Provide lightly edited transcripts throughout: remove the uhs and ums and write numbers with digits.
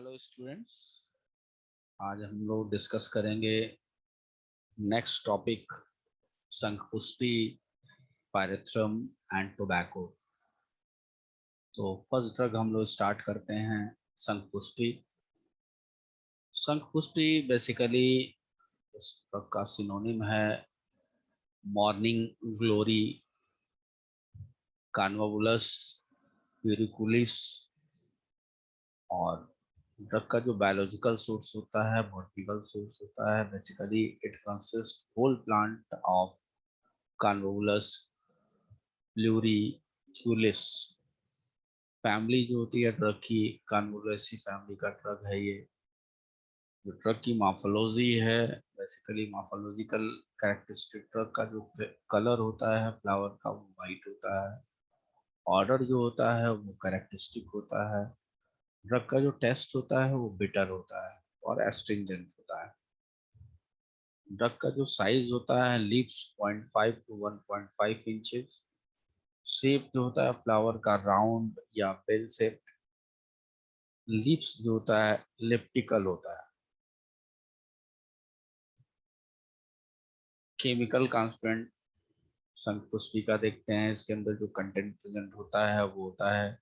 Hello students. आज हम लोग डिस्कस करेंगे next topic Shankhpushpi, pyrethrum and tobacco. तो फर्स्ट ड्रग हम लोग स्टार्ट करते हैं शंखपुष्पी। शंखपुष्पी बेसिकली इस ड्रग का सिनोनिम है मॉर्निंग ग्लोरी, कान्वाबुलस, प्यूरिकुलिस। और ड्रग का जो बायोलॉजिकल सोर्स होता है, वर्टिकल सोर्स होता है। Basically it consist whole plant of convolvulus pluricaulis. Family जो होती है ड्रग की, कान्वोलुएसी फैमिली का ड्रग है ये। जो ड्रग की मार्फोलॉजी है, बेसिकली मार्फोलॉजिकल कैरेक्टरिस्टिक ड्रग का जो कलर होता है फ्लावर का वो वाइट होता है। ऑर्डर जो होता है वो कैरेक्टरिस्टिक होता है। ड्रग का जो टेस्ट होता है वो बिटर होता है और एस्ट्रिंजेंट होता है। ड्रग का जो साइज होता है लिप्स 0.5 to 1.5 इंचेस। शेप जो होता है फ्लावर का राउंड या बेल शेप। लिप्स जो होता है इलिप्टिकल होता है। केमिकल कॉन्स्टेंट शंखपुष्पी का देखते हैं। इसके अंदर जो कंटेंट प्रेजेंट होता है वो होता है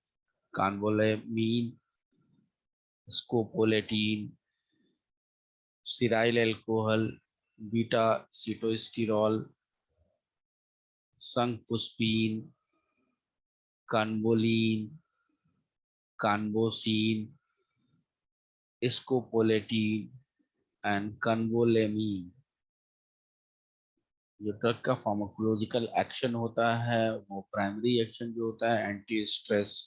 कार्बोलेमीन, स्कोपोलेटीन, सिराइल एल्कोहल, बीटा सीटोस्टिरॉल, शंखपुष्पीन, कन्वोलीन, कान्वोसीन, स्कोपोलेटीन एंड कन्वोलेमीन। जो ड्रग का फार्माकोलॉजिकल एक्शन होता है वो प्राइमरी एक्शन जो होता है anti stress,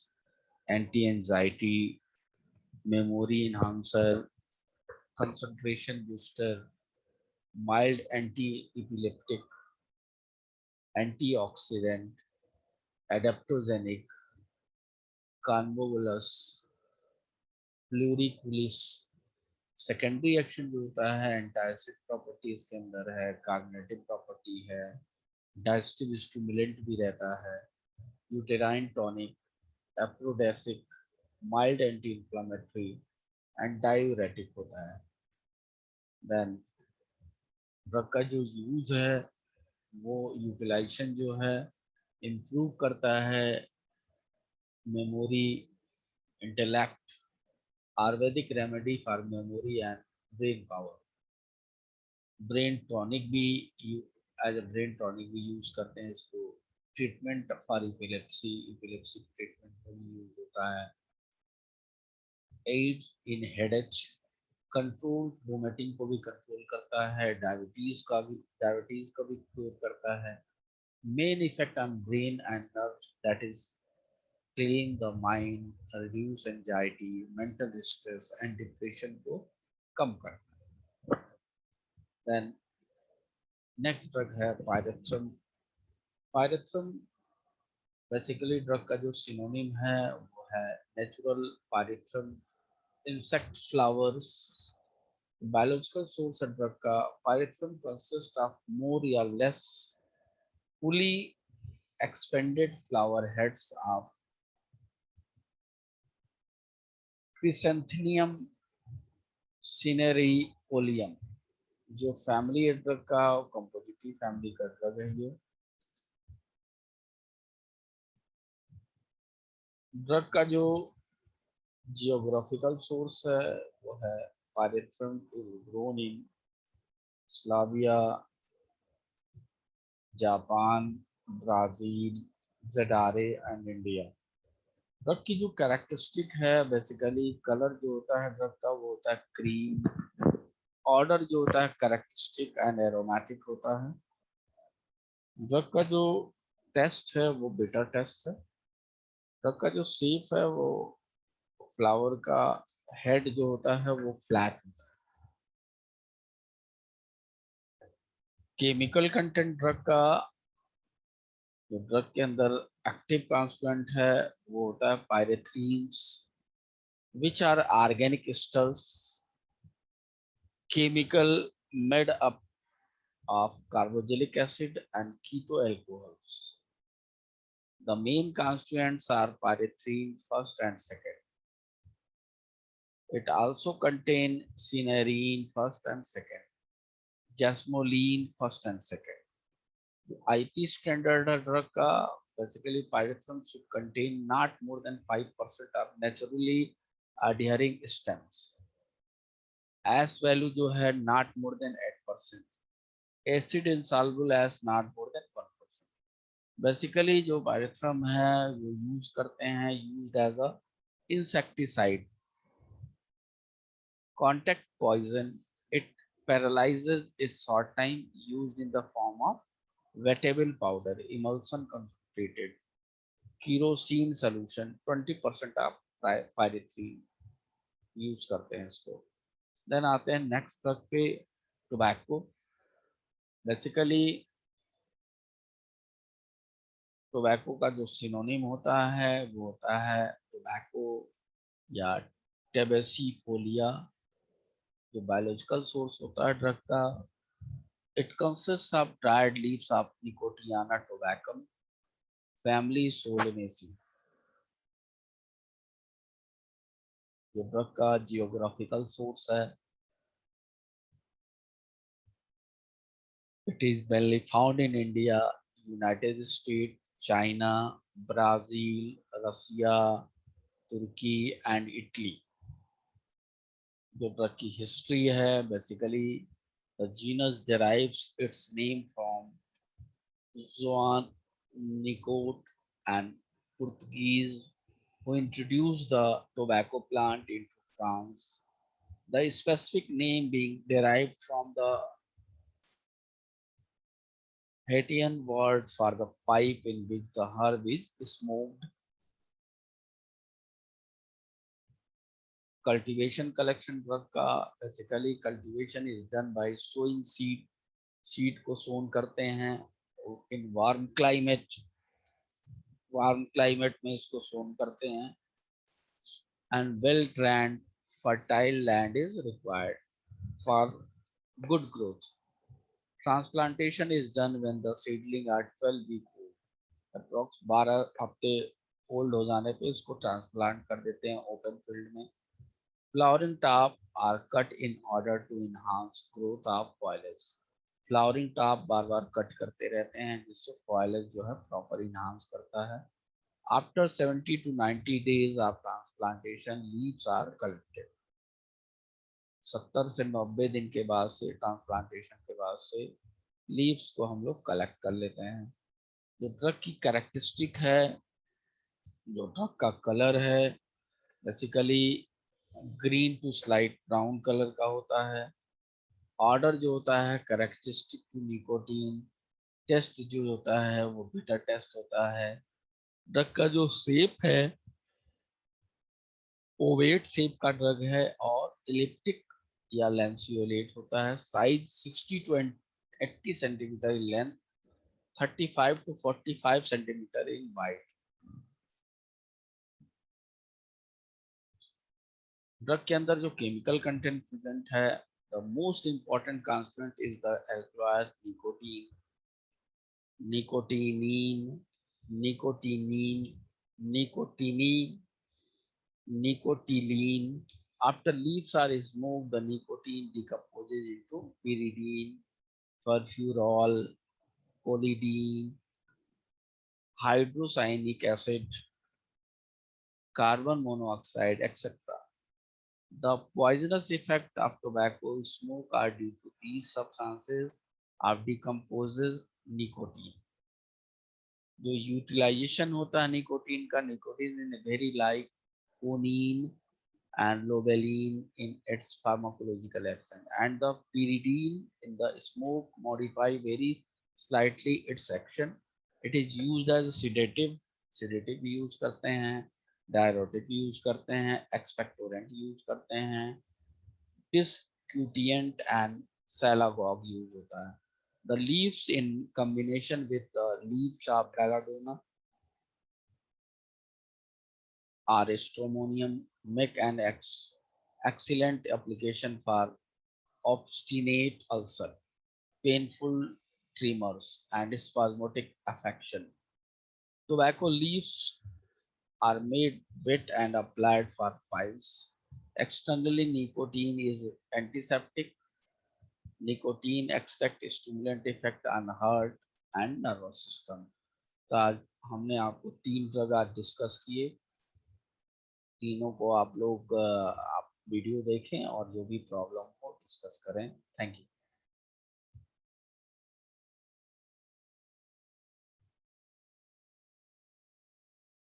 anti anxiety, memory enhancer, concentration booster, mild anti epileptic, antioxidant, adaptogenic, convolvulus, pluricaulis. Secondary action जो होता है एंटासिड प्रॉपर्टी इसके अंदर है, कॉग्निटिव प्रॉपर्टी है, डाइजेस्टिव स्टिमुलेंट भी रहता है, uterine tonic, aphrodisiac, mild anti inflammatory and diuretic होता है। देन ड्रग का जो यूज है वो यूटिलाइजेशन जो है इम्प्रूव करता है memory, intellect, Ayurvedic remedy for memory and brain power. Brain tonic भी एज अ ब्रेन टॉनिक भी यूज करते हैं इसको। Treatment for epilepsy, epilepsy treatment में भी यूज होता है। एड इन हेडेच, कंट्रोल वोमिटिंग को भी कंट्रोल करता है। डायबिटीज का भी क्योर करता है। Main effect on brain and nerve, that is clean the mind, reduce anxiety, mental stress and depression को कम करता है। Then next drug है पायरेथ्रम। पायरेथ्रम बेसिकली ड्रग का जो सिनोनिम है वो है natural pyrethrum insect flowers. Biological source है ड्रग का। पायरेथ्रम कंसिस्ट ऑफ मोर या less fully expanded flower heads of Chrysanthemum cinereifolium। जो फैमिली ड्रग का कंपोजिटिव फैमिली का ड्रग है ये। ड्रग का जो जियोग्राफिकल सोर्स है वो है pyrethrum is grown in Slavia, Japan, Brazil, Zaire and India. Drug की जो कैरेक्टरिस्टिक है बेसिकली कलर जो होता है ड्रग का वो होता है क्रीम। ऑर्डर जो होता है कैरेक्टरिस्टिक एंड एरोमेटिक होता है। ड्रग का जो टेस्ट है वो बिटर टेस्ट है। ड्रग का जो शेप है वो फ्लावर का हेड जो होता है वो फ्लैट होता है। केमिकल कंटेंट ड्रग का, जो ड्रग के अंदर एक्टिव कॉन्स्टिट्यूएंट है वो होता है pyrethrins which are organic esters, chemical made up of carboxylic acid and keto alcohols. The main constituents are pyrethrin first and second. It also contain cinerine first and second, jasmoline first and second. IP standard drug का basically pyrethrum should contain not more than 5% of naturally adhering stems. S value जो है not more than 8%. Acid insoluble as not more than 1%. Basically जो pyrethrum है वो use करते हैं used as a insecticide. Contact poison, it paralyzes is short time, used in the form of wettable powder, emulsion concentrated, kerosene solution, 20% of pyrethrin use करते हैं इसको. Then आते हैं नेक्स्ट ड्रग पे, टोबैको. बेसिकली टोबैको का जो synonym होता है वो होता है टोबैको या टेबेसीफोलिया. जो बायोलॉजिकल सोर्स होता है ड्रग का, it consist of dried leaves of Nicotiana tabacum family Solanaceae. जो ड्रग का जियोग्राफिकल सोर्स है, it is mainly found in India, United States, China, Brazil, Russia, Turkey and Italy. जो drug की history है, basically the genus derives its name from Joan Nicot and Portuguese who introduced the tobacco plant into France. The specific name being derived from the Haitian word for the pipe in which the herb is smoked. Cultivation collection drug का, basically cultivation is done by sowing seed. Seed को sown करते हैं in warm climate में इसको sown करते हैं. And well drained fertile land is required for good growth. Transplantation is done when the seedling are 12 week old. Approx 12 हफ्ते old हो जाने पे इसको ट्रांसप्लांट कर देते हैं ओपन फील्ड में. Flowering top are cut in order to enhance growth of foliage. Flowering top bar bar cut करते रहते हैं जिससे foliage जो है proper enhance करता है. After 70 to 90 days of transplantation, leaves are collected. 70 से 90 दिन के बाद से, ट्रांसप्लांटेशन के बाद से लीव्स को हम लोग कलेक्ट कर लेते हैं. जो ड्रग की कैरेक्टरिस्टिक है, जो ड्रग का कलर है, basically green to slight brown colour का होता है. ऑर्डर जो होता है कैरेक्टरिस्टिक टू निकोटीन. टेस्ट जो होता है वो बिटर टेस्ट होता है. ड्रग का जो शेप है ओवेट शेप का ड्रग है और इलिप्टिक या लैंसियोलेट होता है. Size 60 to 80 centimetre in length, 35 to 45 centimetre in wide. Drug के अंदर जो केमिकल कंटेंट प्रेजेंट है, the most important constituent is the alkaloid nicotine, nicotinine, nicotinine, nicotinine, nicotinamide. After leaves are smoked, the nicotine decomposes into pyridine, furfural, collidine, hydrocyanic acid, carbon monoxide, etc. The poisonous effect of tobacco smoke are due to these substances of decomposes nicotine. जो utilisation होता है nicotine का, nicotine in very like coniine and lobeline in its pharmacological action, and the pyridine in the smoke modify very slightly its action. It is used as a sedative. Sedative भी use करते हैं, diuretic भी use करते हैं, expectorant use करते हैं, discutient and salagogue use होता है. The leaves in combination with the leaves of belladonna or stramonium make an excellent application for obstinate ulcer, painful tremors, and spasmodic affection. Tobacco leaves are made wet and applied for piles. Externally, nicotine is antiseptic. Nicotine extract stimulant effect on heart and nervous system. तो आज हमने आपको 3 drug आज discuss किए। तीनों को आप लोग आप वीडियो देखें और जो भी प्रॉब्लम हो डिस्कस करें। Thank you.